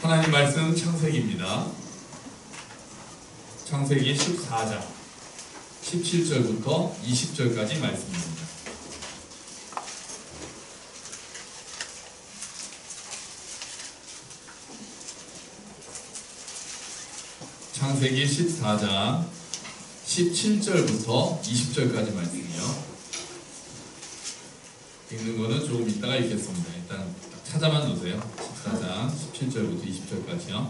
하나님 말씀 창세기입니다. 창세기 14장 17절부터 20절까지 말씀입니다. 창세기 14장 17절부터 20절까지 말씀이요. 읽는 거는 조금 이따가 읽겠습니다. 일단 찾아만 놓으세요. 14장 17절부터 20절까지요.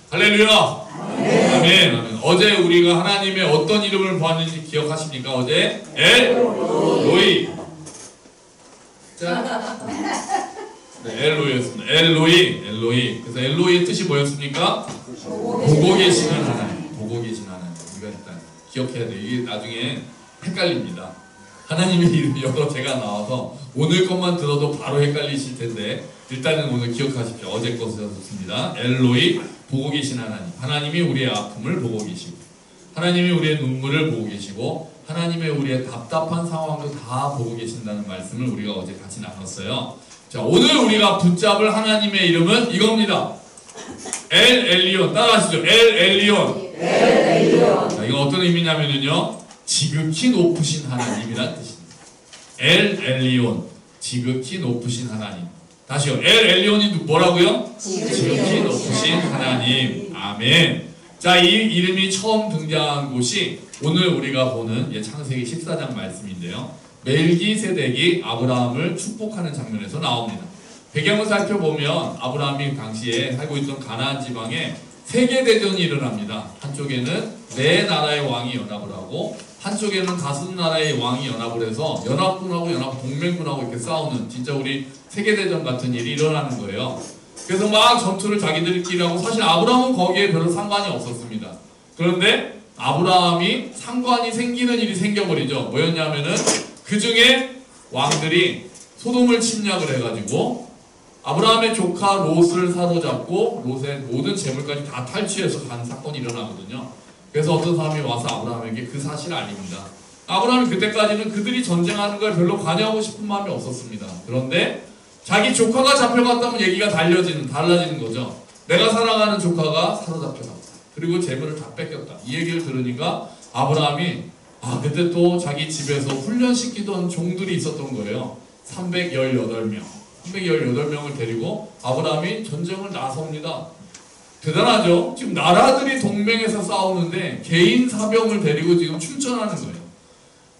할렐루야! 아멘. 아멘. 어제 우리가 하나님의 어떤 이름을 보았는지 기억하십니까? 어제 엘로이. 자, 네, 엘로이였습니다. 엘로이. 그래서 엘로이의 뜻이 뭐였습니까? 보고 계시는 하나님. 보고 계신 하나님. 우리가 일단 기억해야 돼요. 이게 나중에 헷갈립니다. 하나님의 이름이 여러 개가 나와서 오늘 것만 들어도 바로 헷갈리실 텐데 일단은 오늘 기억하십시오. 어제 것이었습니다. 엘로이, 보고 계신 하나님. 하나님이 우리의 아픔을 보고 계시고 하나님이 우리의 눈물을 보고 계시고 하나님의 우리의 답답한 상황도 다 보고 계신다는 말씀을 우리가 어제 같이 나눴어요. 자, 오늘 우리가 붙잡을 하나님의 이름은 이겁니다. 엘 엘리온. 따라하시죠. 엘 엘리온. 자, 이건 어떤 의미냐면요, 지극히 높으신 하나님이란 뜻입니다. 엘 엘리온, 지극히 높으신 하나님. 다시요. 엘 엘리온이 뭐라고요? 지극히 높으신 하나님. 아멘. 자, 이 이름이 처음 등장한 곳이 오늘 우리가 보는 창세기 14장 말씀인데요. 멜기세덱이 아브라함을 축복하는 장면에서 나옵니다. 배경을 살펴보면 아브라함이 당시에 살고 있던 가나안 지방에 세계대전이 일어납니다. 한쪽에는 네 나라의 왕이 연합을 하고 한쪽에는 다섯 나라의 왕이 연합을 해서 연합군하고 연합동맹군하고 이렇게 싸우는 진짜 우리 세계대전 같은 일이 일어나는 거예요. 그래서 막 전투를 자기들끼리 하고 사실 아브라함은 거기에 별로 상관이 없었습니다. 그런데 아브라함이 상관이 생기는 일이 생겨버리죠. 뭐였냐면은 그 중에 왕들이 소돔을 침략을 해가지고 아브라함의 조카 롯을 사로잡고 롯의 모든 재물까지 다 탈취해서 간 사건이 일어나거든요. 그래서 어떤 사람이 와서 아브라함에게 그 사실을 알립니다. 아브라함이 그때까지는 그들이 전쟁하는 걸 별로 관여하고 싶은 마음이 없었습니다. 그런데 자기 조카가 잡혀갔다면 얘기가 달라지는 거죠. 내가 사랑하는 조카가 사로잡혀갔다. 그리고 재물을 다 뺏겼다. 이 얘기를 들으니까 아브라함이 그때 또 자기 집에서 훈련시키던 종들이 있었던 거예요. 318명을 데리고 아브라함이 전쟁을 나섭니다. 대단하죠? 지금 나라들이 동맹해서 싸우는데 개인 사병을 데리고 지금 출전하는 거예요.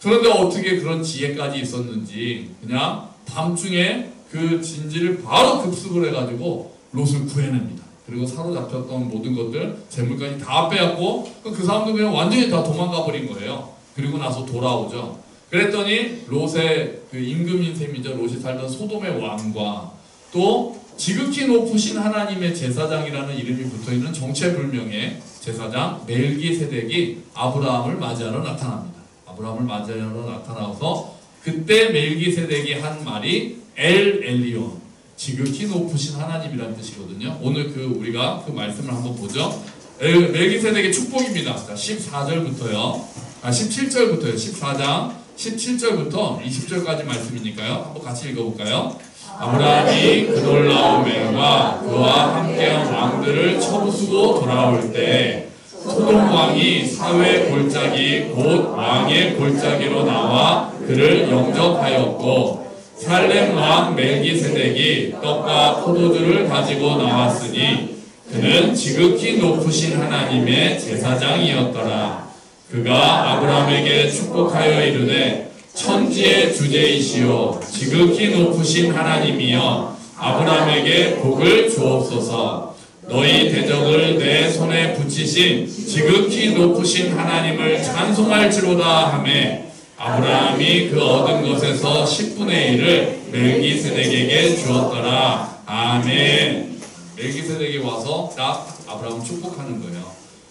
그런데 어떻게 그런 지혜까지 있었는지 그냥 밤중에 그 진지를 바로 급습을 해가지고 롯을 구해냅니다. 그리고 사로잡혔던 모든 것들, 재물까지 다 빼앗고 그 사람들 그냥 완전히 다 도망가 버린 거예요. 그리고 나서 돌아오죠. 그랬더니 롯의 그 임금인 셈이죠. 롯이 살던 소돔의 왕과 또 지극히 높으신 하나님의 제사장이라는 이름이 붙어있는 정체불명의 제사장 멜기세덱이 아브라함을 맞이하러 나타납니다. 아브라함을 맞이하러 나타나서 그때 멜기세덱이 한 말이 엘 엘리온, 지극히 높으신 하나님이라는 뜻이거든요. 오늘 우리가 그 말씀을 한번 보죠. 멜기세덱의 축복입니다. 자, 17절부터요. 14장 17절부터 20절까지 말씀이니까요. 한번 같이 읽어볼까요? 아브라함이 그 놀라운 맹과 그와 함께한 왕들을 쳐부수고 돌아올 때 소돔 왕이 사회 골짜기 곧 왕의 골짜기로 나와 그를 영접하였고 살렘 왕 멜기세덱이 떡과 포도주를 가지고 나왔으니 그는 지극히 높으신 하나님의 제사장이었더라. 그가 아브라함에게 축복하여 이르되 천지의 주제이시오 지극히 높으신 하나님이여 아브라함에게 복을 주옵소서. 너희 대적을 내 손에 붙이신 지극히 높으신 하나님을 찬송할지로다 하매 아브라함이 그 얻은 것에서 10분의 1을 멜기세덱에게 주었더라. 아멘. 멜기세덱이 와서 딱 아브라함을 축복하는 거예요.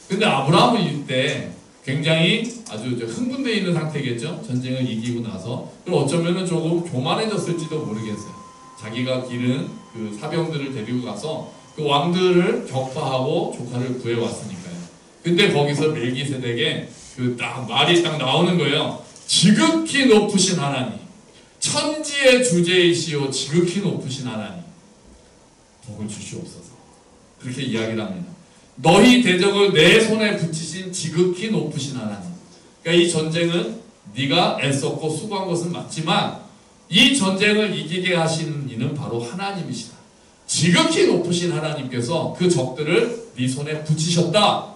근데 아브라함은 이때 굉장히 아주 흥분되어 있는 상태겠죠. 전쟁을 이기고 나서. 그럼 어쩌면은 조금 교만해졌을지도 모르겠어요. 자기가 기른 그 사병들을 데리고 가서 그 왕들을 격파하고 조카를 구해왔으니까요. 근데 거기서 멜기세덱의 그 말이 딱 나오는 거예요. 지극히 높으신 하나님, 천지의 주제이시오 지극히 높으신 하나님. 복을 주시옵소서. 그렇게 이야기를 합니다. 너희 대적을 내 손에 붙이신 지극히 높으신 하나님. 그러니까 이 전쟁은 네가 애썼고 수고한 것은 맞지만 이 전쟁을 이기게 하시는 이는 바로 하나님이시다. 지극히 높으신 하나님께서 그 적들을 네 손에 붙이셨다.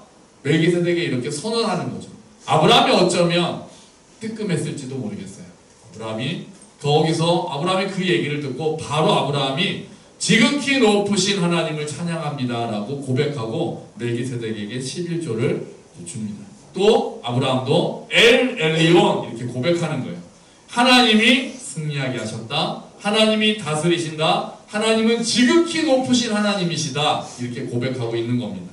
멜기세덱에 이렇게 선언하는 거죠. 아브라함이 어쩌면 뜨끔했을지도 모르겠어요. 아브라함이 그 얘기를 듣고 바로 아브라함이 지극히 높으신 하나님을 찬양합니다라고 고백하고 멜기세덱에게 11조를 줍니다. 또 아브라함도 엘 엘리온 이렇게 고백하는 거예요. 하나님이 승리하게 하셨다. 하나님이 다스리신다. 하나님은 지극히 높으신 하나님이시다. 이렇게 고백하고 있는 겁니다.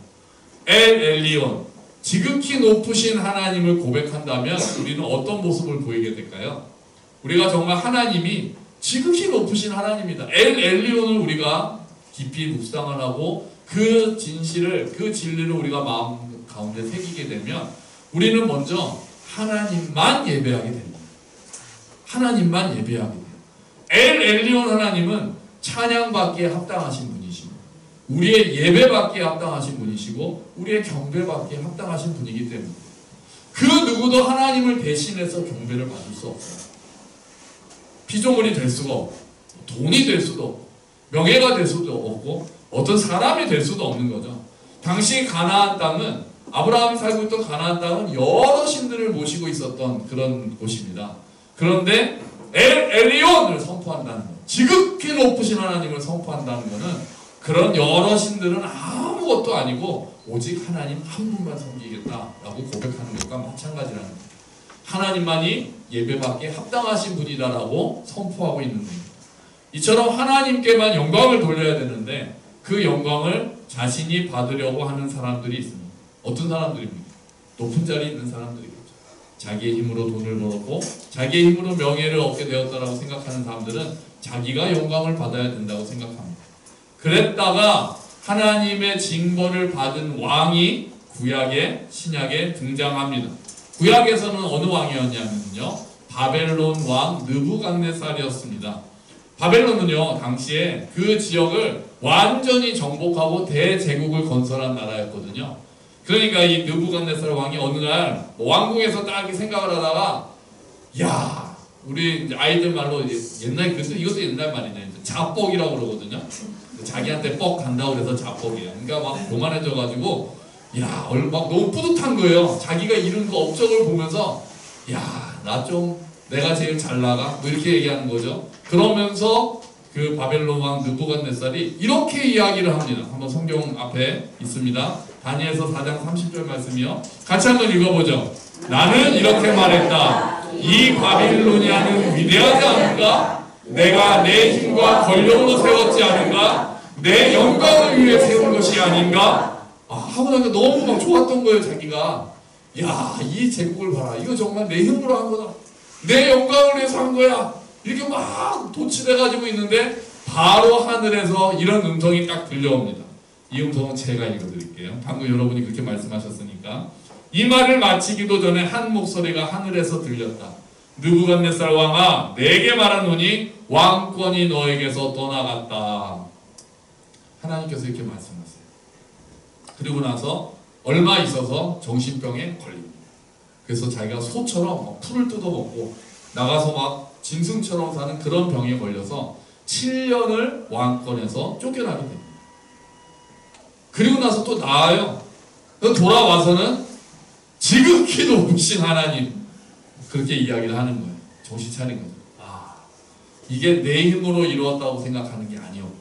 엘 엘리온, 지극히 높으신 하나님을 고백한다면 우리는 어떤 모습을 보이게 될까요? 우리가 정말 하나님이 지극히 높으신 하나님이다. 엘 엘리온을 우리가 깊이 묵상을 하고 그 진실을, 그 진리를 우리가 마음 가운데 새기게 되면 우리는 먼저 하나님만 예배하게 됩니다. 하나님만 예배하게 돼요. 엘 엘리온 하나님은 찬양받기에 합당하신 분이시고 우리의 예배받기에 합당하신 분이시고 우리의 경배받기에 합당하신 분이기 때문에 그 누구도 하나님을 대신해서 경배를 받을 수 없어요. 피조물이 될 수가 없고 돈이 될 수도 없고 명예가 될 수도 없고 어떤 사람이 될 수도 없는 거죠. 당시 가나안 땅은 아브라함이 살고 있던 가나안 땅은 여러 신들을 모시고 있었던 그런 곳입니다. 그런데 엘 엘리온을 선포한다는 것, 지극히 높으신 하나님을 선포한다는 것은 그런 여러 신들은 아무것도 아니고 오직 하나님 한 분만 섬기겠다라고 고백하는 것과 마찬가지라는 거예요. 하나님만이 예배받기에 합당하신 분이다라고 선포하고 있는 겁니다. 이처럼 하나님께만 영광을 돌려야 되는데 그 영광을 자신이 받으려고 하는 사람들이 있습니다. 어떤 사람들입니까? 높은 자리에 있는 사람들이겠죠. 자기의 힘으로 돈을 벌었고 자기의 힘으로 명예를 얻게 되었다라고 생각하는 사람들은 자기가 영광을 받아야 된다고 생각합니다. 그랬다가 하나님의 징벌을 받은 왕이 구약에 신약에 등장합니다. 구약에서는 어느 왕이었냐면요, 바벨론 왕 느부갓네살이었습니다. 바벨론은요 당시에 그 지역을 완전히 정복하고 대제국을 건설한 나라였거든요. 그러니까 이 느부갓네살 왕이 어느 날 왕궁에서 딱 생각을 하다가 야, 우리 아이들 말로 옛날 이것도 옛날 말이냐, 자뻑이라고 그러거든요. 자기한테 뻑 간다고 그래서 자뻑이에요. 그러니까 막 교만해져가지고 야, 막 너무 뿌듯한 거예요. 자기가 이룬 그 업적을 보면서 야, 내가 제일 잘 나가? 뭐 이렇게 얘기하는 거죠. 그러면서 그 바벨론 왕 느부갓네살이 이렇게 이야기를 합니다. 한번 성경 앞에 있습니다. 다니엘서 4장 30절 말씀이요. 같이 한번 읽어보죠. 나는 이렇게 말했다. 이 바빌로니아는 위대하지 않은가? 내가 내 힘과 권력으로 세웠지 않은가? 내 영광을 위해 세운 것이 아닌가? 하고 나니까 너무 막 좋았던 거예요. 자기가 야, 이 제국을 봐라. 이거 정말 내 힘으로 한 거다. 내 영광을 위해서 한 거야. 이렇게 막 도취돼가지고 있는데 바로 하늘에서 이런 음성이 딱 들려옵니다. 이 음성은 제가 읽어드릴게요. 방금 여러분이 그렇게 말씀하셨으니까. 이 말을 마치기도 전에 한 목소리가 하늘에서 들렸다. 느부갓네살 왕아, 내게 말하노니 왕권이 너에게서 떠나갔다. 하나님께서 이렇게 말씀하세요. 그리고 나서 얼마 있어서 정신병에 걸립니다. 그래서 자기가 소처럼 막 풀을 뜯어먹고 나가서 막 짐승처럼 사는 그런 병에 걸려서 7년을 왕권에서 쫓겨나게 됩니다. 그리고 나서 또 나아요. 돌아와서는 지극히 높으신 하나님, 그렇게 이야기를 하는 거예요. 정신 차린 거죠. 이게 내 힘으로 이루었다고 생각하는 게 아니었고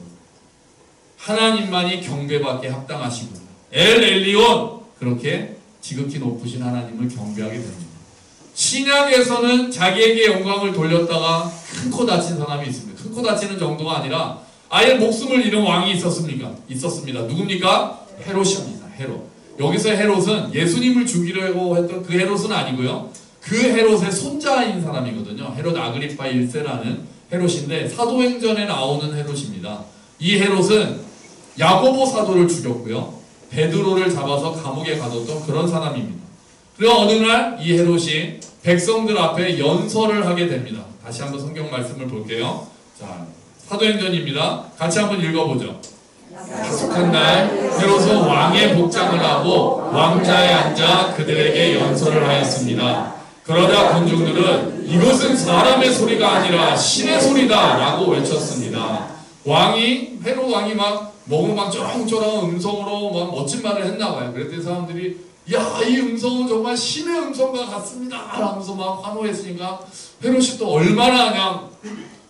하나님만이 경배받게 합당하시구나. 엘 엘리온, 그렇게 지극히 높으신 하나님을 경배하게 됩니다. 신약에서는 자기에게 영광을 돌렸다가 큰 코 다친 사람이 있습니다. 큰 코 다치는 정도가 아니라 아예 목숨을 잃은 왕이 있었습니다. 누굽니까? 헤롯입니다. 헤롯. 여기서 헤롯은 예수님을 죽이려고 했던 그 헤롯은 아니고요. 그 헤롯의 손자인 사람이거든요. 헤롯 아그리파 1세라는 헤롯인데 사도행전에 나오는 헤롯입니다. 이 헤롯은 야고보 사도를 죽였고요. 베드로를 잡아서 감옥에 가뒀던 그런 사람입니다. 그리고 어느 날 이 헤롯이 백성들 앞에 연설을 하게 됩니다. 다시 한번 성경 말씀을 볼게요. 자, 사도행전입니다. 같이 한번 읽어보죠. 약속한 날 헤롯은 왕의 복장을 하고 왕자에 앉아 그들에게 연설을 하였습니다. 그러자 군중들은 이것은 사람의 소리가 아니라 신의 소리다 라고 외쳤습니다. 헤롯 왕이 막 너무 막 쩌렁쩌렁 음성으로 막 멋진 말을 했나봐요. 그랬더니 사람들이 야, 이 음성은 정말 신의 음성과 같습니다 하면서 막 환호했으니까 헤롯이 또 얼마나 그냥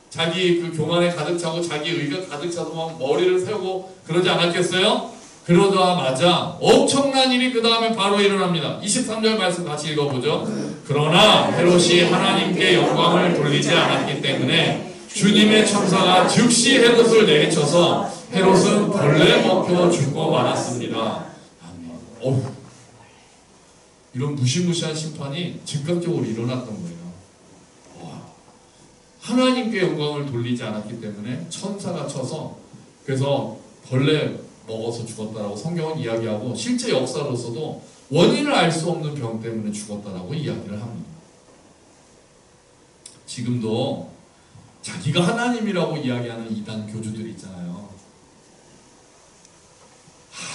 자기 그 교만에 가득 차고 자기 의가 가득 차서 막 머리를 세우고 그러지 않았겠어요? 그러자마자 엄청난 일이 그 다음에 바로 일어납니다. 23절 말씀 같이 읽어보죠. 그러나 헤롯이 하나님께 영광을 돌리지 않았기 때문에 주님의 천사가 즉시 헤롯을 내리쳐서 헤롯은 벌레 먹혀 죽고 말았습니다. 아멘. 이런 무시무시한 심판이 즉각적으로 일어났던 거예요. 하나님께 영광을 돌리지 않았기 때문에 천사가 쳐서 그래서 벌레 먹어서 죽었다라고 성경은 이야기하고 실제 역사로서도 원인을 알 수 없는 병 때문에 죽었다라고 이야기를 합니다. 지금도 자기가 하나님이라고 이야기하는 이단 교주들이 있잖아요.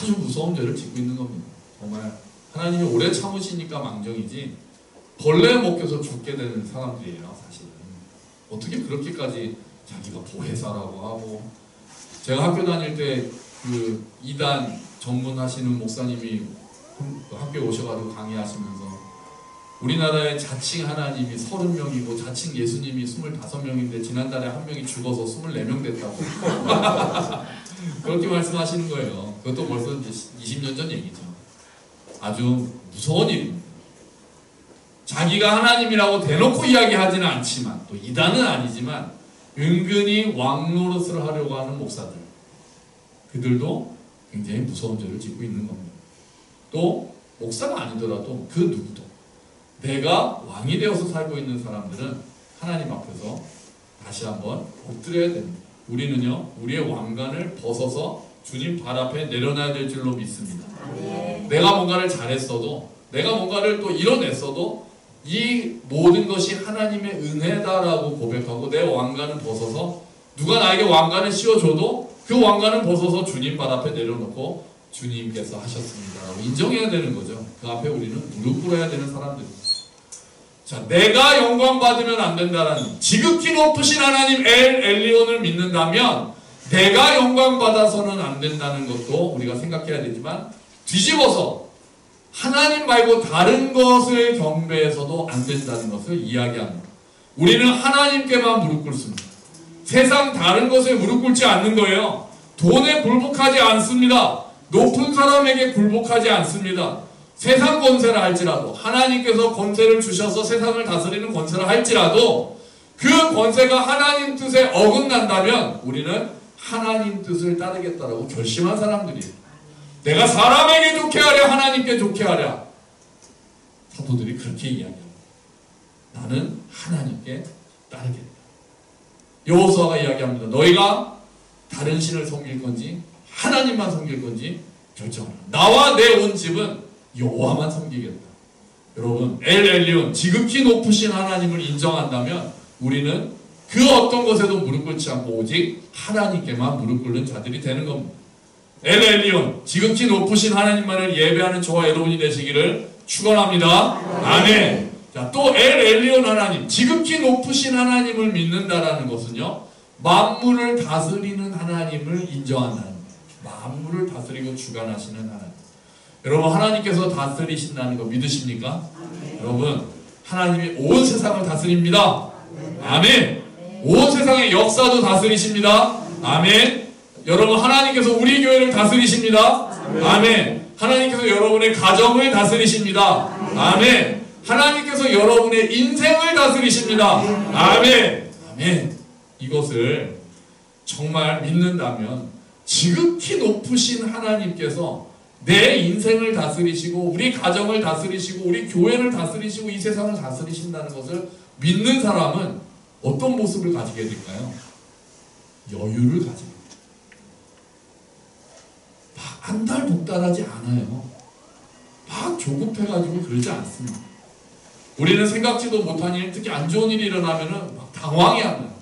아주 무서운 죄를 짓고 있는 겁니다. 정말 하나님이 오래 참으시니까 망정이지 벌레 먹혀서 죽게 되는 사람들이에요. 사실은 어떻게 그렇게까지 자기가 보혜사라고 하고, 제가 학교 다닐 때 그 이단 전문하시는 목사님이 학교에 오셔가지고 강의하시면서 우리나라의 자칭 하나님이 30명이고 자칭 예수님이 25명인데 지난달에 한 명이 죽어서 24명 됐다고 그렇게 말씀하시는 거예요. 그것도 벌써 이제 20년 전 얘기죠. 아주 무서운 일입니다. 자기가 하나님이라고 대놓고 이야기하지는 않지만 또 이단은 아니지만 은근히 왕노릇을 하려고 하는 목사들, 그들도 굉장히 무서운 죄를 짓고 있는 겁니다. 또 목사가 아니더라도 그 누구도 내가 왕이 되어서 살고 있는 사람들은 하나님 앞에서 다시 한번 엎드려야 됩니다. 우리는요 우리의 왕관을 벗어서 주님 발 앞에 내려놔야 될 줄로 믿습니다. 내가 뭔가를 잘했어도 내가 뭔가를 또 이뤄냈어도 이 모든 것이 하나님의 은혜다라고 고백하고 내 왕관을 벗어서 누가 나에게 왕관을 씌워줘도 그 왕관을 벗어서 주님 발 앞에 내려놓고 주님께서 하셨습니다라고 인정해야 되는 거죠. 그 앞에 우리는 무릎 꿇어야 되는 사람들입니다. 자, 내가 영광 받으면 안 된다는 지극히 높으신 하나님 엘리온을 믿는다면 내가 영광 받아서는 안 된다는 것도 우리가 생각해야 되지만 뒤집어서 하나님 말고 다른 것을 경배해서도 안 된다는 것을 이야기합니다. 우리는 하나님께만 무릎 꿇습니다. 세상 다른 것에 무릎 꿇지 않는 거예요. 돈에 굴복하지 않습니다. 높은 사람에게 굴복하지 않습니다. 세상 권세를 할지라도 하나님께서 권세를 주셔서 세상을 다스리는 권세를 할지라도 그 권세가 하나님 뜻에 어긋난다면 우리는 하나님 뜻을 따르겠다라고 결심한 사람들이에요. 내가 사람에게 좋게 하랴 하나님께 좋게 하랴. 사도들이 그렇게 이야기합니다. 나는 하나님께 따르겠다. 여호수아가 이야기합니다. 너희가 다른 신을 섬길 건지 하나님만 섬길 건지 결정하라. 나와 내 온 집은 여호와만 섬기겠다. 여러분, 엘리온 지극히 높으신 하나님을 인정한다면 우리는 그 어떤 것에도 무릎 꿇지 않고 오직 하나님께만 무릎 꿇는 자들이 되는 겁니다. 엘리온 지극히 높으신 하나님만을 예배하는 저와 여러분이 되시기를 축원합니다. 아멘. 자, 또 엘리온 하나님, 지극히 높으신 하나님을 믿는다라는 것은요, 만물을 다스리는 하나님을 인정한다는 거예요. 만물을 다스리고 주관하시는 하나님. 여러분, 하나님께서 다스리신다는 거 믿으십니까? 아멘. 여러분, 하나님이 온 세상을 다스립니다. 아멘. 온 세상의 역사도 다스리십니다. 아멘. 여러분, 하나님께서 우리 교회를 다스리십니다. 아멘. 하나님께서 여러분의 가정을 다스리십니다. 아멘. 하나님께서 여러분의 인생을 다스리십니다. 아멘. 아멘. 이것을 정말 믿는다면 지극히 높으신 하나님께서 내 인생을 다스리시고 우리 가정을 다스리시고 우리 교회를 다스리시고 이 세상을 다스리신다는 것을 믿는 사람은 어떤 모습을 가지게 될까요? 여유를 가지게 됩니다. 막 안달복달하지 않아요. 막 조급해가지고 그러지 않습니다. 우리는 생각지도 못한 일, 특히 안 좋은 일이 일어나면은 막 당황해합니다.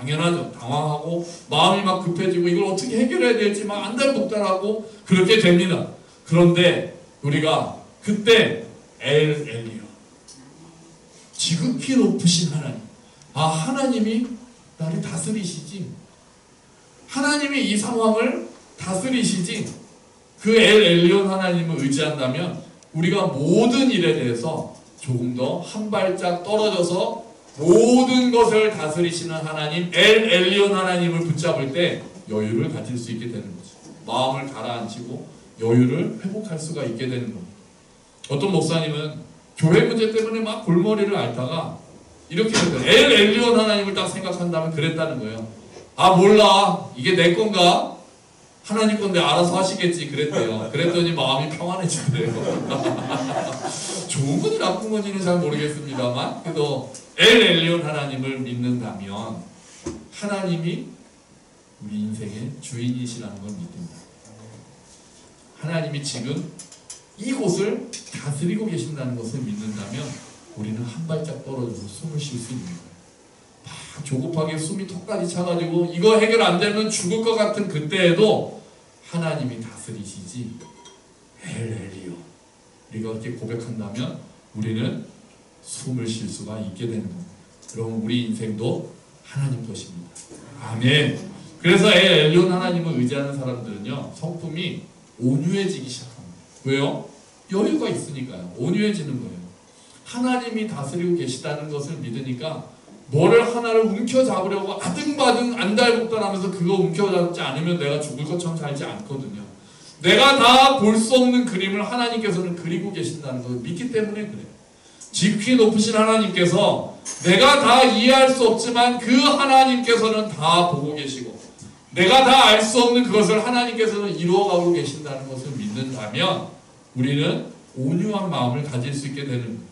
당연하죠. 당황하고 마음이 막 급해지고 이걸 어떻게 해결해야 될지 막 안달복달하고 그렇게 됩니다. 그런데 우리가 그때 엘 엘리오, 지극히 높으신 하나님, 하나님이 나를 다스리시지, 하나님이 이 상황을 다스리시지, 그 엘 엘리온 하나님을 의지한다면 우리가 모든 일에 대해서 조금 더 한 발짝 떨어져서 모든 것을 다스리시는 하나님, 엘 엘리온 하나님을 붙잡을 때 여유를 가질 수 있게 되는 거죠. 마음을 가라앉히고 여유를 회복할 수가 있게 되는 겁니다. 어떤 목사님은 교회 문제 때문에 막 골머리를 앓다가 이렇게 엘 엘리온 하나님을 딱 생각한다면 그랬다는 거예요. 몰라, 이게 내 건가? 하나님 건데 알아서 하시겠지 그랬대요. 그랬더니 마음이 평안해지더래요. 좋은 건지 나쁜 건지는 잘 모르겠습니다만, 그래도 엘 엘리온 하나님을 믿는다면 하나님이 우리 인생의 주인이시라는 걸 믿습니다. 하나님이 지금 이곳을 다스리고 계신다는 것을 믿는다면 우리는 한 발짝 떨어져서 숨을 쉴 수 있는 거예요. 막 조급하게 숨이 턱까지 차가지고 이거 해결 안 되면 죽을 것 같은 그때에도 하나님이 다스리시지, 엘 엘리오, 우리가 그렇게 고백한다면 우리는 숨을 쉴 수가 있게 되는 겁니다. 그럼 우리 인생도 하나님 것입니다. 아멘. 그래서 엘 엘리온 하나님을 의지하는 사람들은요, 성품이 온유해지기 시작합니다. 왜요? 여유가 있으니까요. 온유해지는 거예요. 하나님이 다스리고 계시다는 것을 믿으니까 뭐를 하나를 움켜잡으려고 아등바등 안달복달하면서 그거 움켜잡지 않으면 내가 죽을 것처럼 살지 않거든요. 내가 다 볼 수 없는 그림을 하나님께서는 그리고 계신다는 것을 믿기 때문에 그래요. 지극히 높으신 하나님께서 내가 다 이해할 수 없지만 그 하나님께서는 다 보고 계시고 내가 다 알 수 없는 그것을 하나님께서는 이루어가고 계신다는 것을 믿는다면 우리는 온유한 마음을 가질 수 있게 되는 거예요.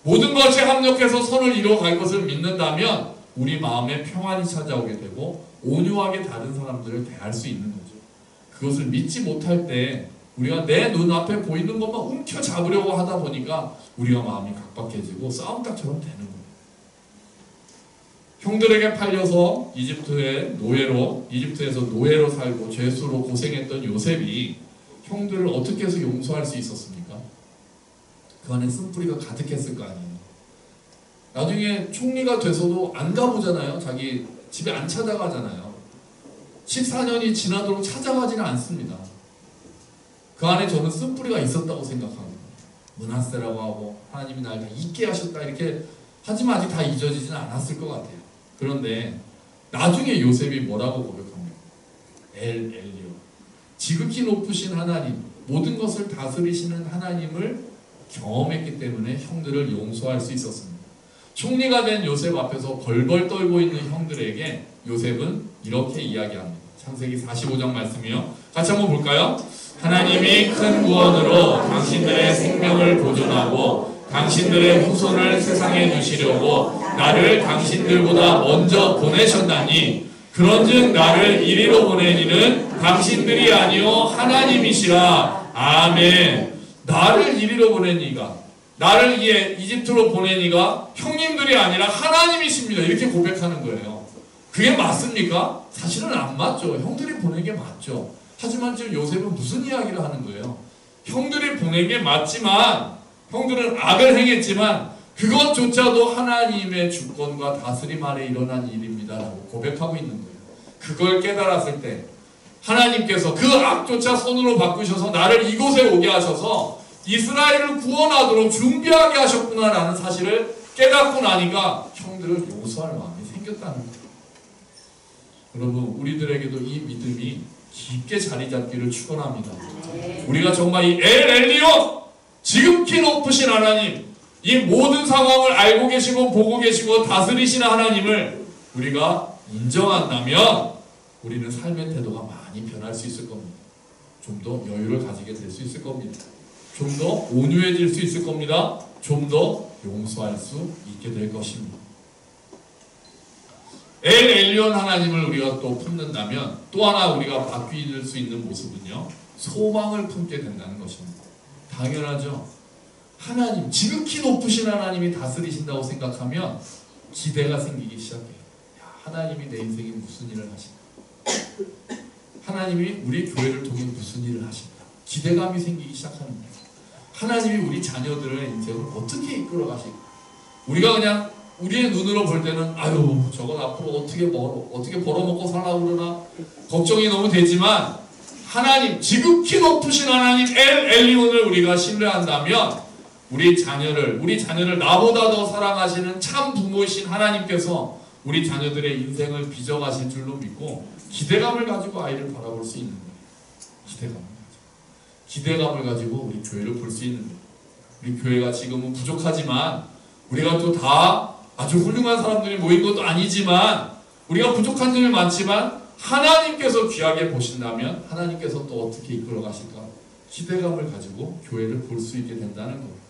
모든 것이 합력해서 선을 이루어갈 것을 믿는다면 우리 마음에 평안이 찾아오게 되고 온유하게 다른 사람들을 대할 수 있는 거죠. 그것을 믿지 못할 때 우리가 내 눈앞에 보이는 것만 움켜잡으려고 하다 보니까 우리가 마음이 각박해지고 싸움닭처럼 되는 거예요. 형들에게 팔려서 이집트에서 노예로 살고 죄수로 고생했던 요셉이 형들을 어떻게 해서 용서할 수 있었습니까? 그 안에 쓴뿌리가 가득했을 거 아니에요. 나중에 총리가 돼서도 안 가보잖아요. 자기 집에 안 찾아가잖아요. 14년이 지나도록 찾아가지는 않습니다. 그 안에 저는 쓴뿌리가 있었다고 생각합니다. 므낫세라고 하고 하나님이 날 다 잊게 하셨다 이렇게 하지만 아직 다 잊어지지는 않았을 것 같아요. 그런데 나중에 요셉이 뭐라고 고백합니까? 엘 엘리오, 지극히 높으신 하나님, 모든 것을 다스리시는 하나님을 경험했기 때문에 형들을 용서할 수 있었습니다. 총리가 된 요셉 앞에서 벌벌 떨고 있는 형들에게 요셉은 이렇게 이야기합니다. 창세기 45장 말씀이요. 같이 한번 볼까요? 하나님이 큰 구원으로 당신들의 생명을 보존하고 당신들의 후손을 세상에 두시려고 나를 당신들보다 먼저 보내셨나니 그런즉 나를 이리로 보내니는 당신들이 아니요 하나님이시라. 아멘. 나를 이리로 보내니가, 나를 이집트로 보내니가 형님들이 아니라 하나님이십니다. 이렇게 고백하는 거예요. 그게 맞습니까? 사실은 안 맞죠. 형들이 보낸 게 맞죠. 하지만 지금 요셉은 무슨 이야기를 하는 거예요? 형들이 보낸 게 맞지만, 형들은 악을 행했지만 그것조차도 하나님의 주권과 다스림 아래 일어난 일입니다 라고 고백하고 있는 거예요. 그걸 깨달았을 때 하나님께서 그 악조차 선으로 바꾸셔서 나를 이곳에 오게 하셔서 이스라엘을 구원하도록 준비하게 하셨구나라는 사실을 깨닫고 나니까 형들을 용서할 마음이 생겼다는 거예요. 여러분, 우리들에게도 이 믿음이 깊게 자리 잡기를 축원합니다. 우리가 정말 이 엘 엘리온, 지극히 높으신 하나님, 이 모든 상황을 알고 계시고 보고 계시고 다스리시는 하나님을 우리가 인정한다면 우리는 삶의 태도가 많이 변할 수 있을 겁니다. 좀 더 여유를 가지게 될 수 있을 겁니다. 좀 더 온유해질 수 있을 겁니다. 좀 더 용서할 수 있게 될 것입니다. 엘 엘리온 하나님을 우리가 또 품는다면 또 하나 우리가 바뀔 수 있는 모습은요, 소망을 품게 된다는 것입니다. 당연하죠. 하나님, 지극히 높으신 하나님이 다스리신다고 생각하면 기대가 생기기 시작해요. 야, 하나님이 내 인생에 무슨 일을 하실까? 하나님이 우리 교회를 통해 무슨 일을 하실까? 기대감이 생기기 시작하는 거예요. 하나님이 우리 자녀들의 인생을 어떻게 이끌어 가실까? 우리가 그냥 우리의 눈으로 볼 때는 아유 저건 앞으로 어떻게 벌어먹고 살라고 그러나 걱정이 너무 되지만 하나님, 지극히 높으신 하나님 엘리온을 우리가 신뢰한다면 우리 자녀를 나보다 더 사랑하시는 참 부모이신 하나님께서 우리 자녀들의 인생을 빚어가실 줄로 믿고 기대감을 가지고 아이를 바라볼 수 있는 거예요. 기대감을 가지고 우리 교회를 볼 수 있는 거예요. 우리 교회가 지금은 부족하지만 우리가 또 다 아주 훌륭한 사람들이 모인 것도 아니지만 우리가 부족한 점이 많지만 하나님께서 귀하게 보신다면 하나님께서 또 어떻게 이끌어 가실까? 기대감을 가지고 교회를 볼 수 있게 된다는 거예요.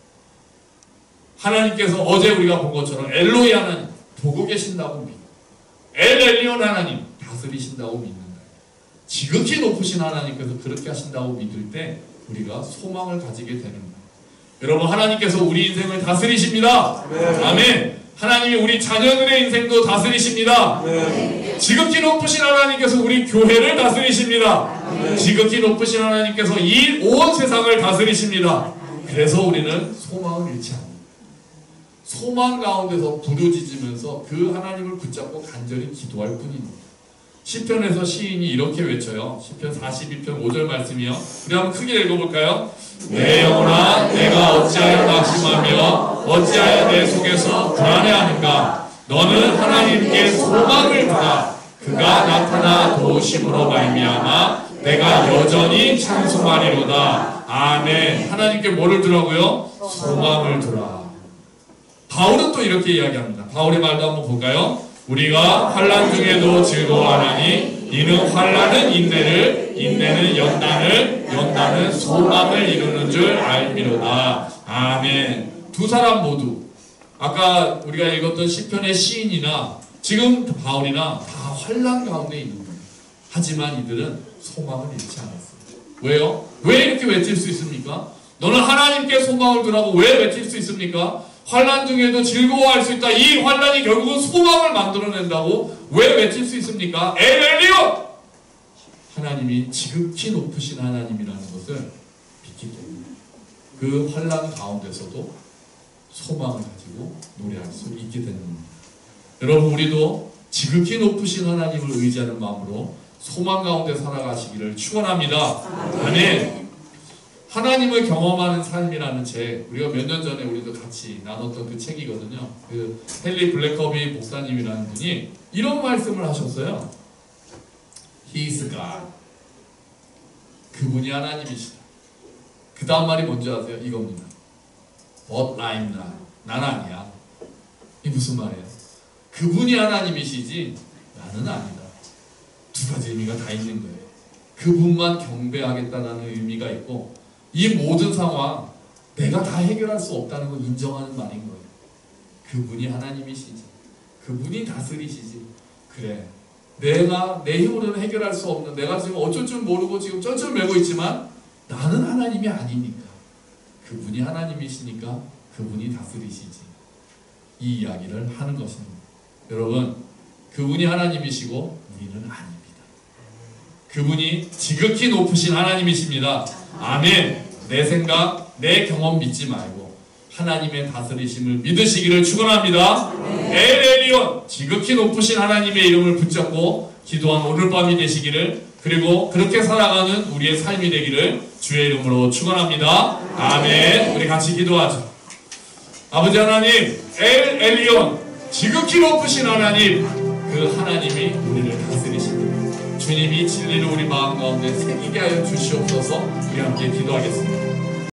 하나님께서 어제 우리가 본 것처럼 엘로이 하나님 보고 계신다고 믿고 엘리온 하나님 다스리신다고 믿는다. 지극히 높으신 하나님께서 그렇게 하신다고 믿을 때 우리가 소망을 가지게 되는 거예요. 여러분, 하나님께서 우리 인생을 다스리십니다. 네. 아멘. 하나님이 우리 자녀들의 인생도 다스리십니다. 네. 지극히 높으신 하나님께서 우리 교회를 다스리십니다. 네. 지극히 높으신 하나님께서 이 온 세상을 다스리십니다. 그래서 우리는 소망을 잃지 않습니다. 소망 가운데서 부르짖으면서 그 하나님을 붙잡고 간절히 기도할 뿐입니다. 시편에서 시인이 이렇게 외쳐요. 시편 42편 5절 말씀이요. 우리 한번 크게 읽어볼까요? 내 영혼아 내가 어찌하여 낙심하며 어찌하여 내 속에서 불안해하는가? 너는 하나님께 소망을 두라. 그가 나타나 도우심으로 말미암아 내가 여전히 찬송하리로다. 아멘. 하나님께 뭐를 두라고요? 소망을 두라. 바울은 또 이렇게 이야기합니다. 바울의 말도 한번 볼까요? 우리가 환난 중에도 즐거워하나니 이는 환난은 인내를, 인내는 연단을, 연단은 소망을 이루는 줄 알미로다. 아멘. 두 사람 모두 아까 우리가 읽었던 시편의 시인이나 지금 바울이나 다 환난 가운데 있는 거예요. 하지만 이들은 소망을 잃지 않았어요. 왜요? 왜 이렇게 외칠 수 있습니까? 너는 하나님께 소망을 두라고 왜 외칠 수 있습니까? 환난 중에도 즐거워할 수 있다. 이 환난이 결국은 소망을 만들어낸다고 왜 외칠 수 있습니까? 엘리온! 하나님이 지극히 높으신 하나님이라는 것을 믿기 때문에 그 환난 가운데서도 소망을 가지고 노래할 수 있게 되는 겁니다. 여러분, 우리도 지극히 높으신 하나님을 의지하는 마음으로 소망 가운데 살아가시기를 축원합니다. 아멘. 하나님을 경험하는 삶이라는 책, 우리가 몇 년 전에 우리도 같이 나눴던 그 책이거든요. 그 헨리 블랙커비 목사님이라는 분이 이런 말씀을 하셨어요. He is God. 그분이 하나님이시다. 그 다음 말이 뭔지 아세요? 이겁니다. But I'm not. 난 아니야. 이게 무슨 말이에요? 그분이 하나님이시지 나는 아니다. 두 가지 의미가 다 있는 거예요. 그분만 경배하겠다는 의미가 있고 이 모든 상황 내가 다 해결할 수 없다는 걸 인정하는 말인 거예요. 그분이 하나님이시지. 그분이 다스리시지. 그래. 내가 내 힘으로는 해결할 수 없는, 내가 지금 어쩔 줄 모르고 지금 쩔쩔매고 있지만 나는 하나님이 아니니까. 그분이 하나님이시니까 그분이 다스리시지. 이 이야기를 하는 것입니다. 여러분, 그분이 하나님이시고 우리는 아닙니다. 그분이 지극히 높으신 하나님이십니다. 아멘. 내 생각, 내 경험 믿지 말고 하나님의 다스리심을 믿으시기를 축원합니다. 엘리온, 지극히 높으신 하나님의 이름을 붙잡고 기도한 오늘 밤이 되시기를, 그리고 그렇게 살아가는 우리의 삶이 되기를 주의 이름으로 축원합니다. 아멘. 우리 같이 기도하죠. 아버지 하나님, 엘리온, 지극히 높으신 하나님, 그 하나님이 우리를 다스리십니다. 주님이 진리를 우리 마음 가운데 새기게 하여 주시옵소서. 우리 함께 기도하겠습니다.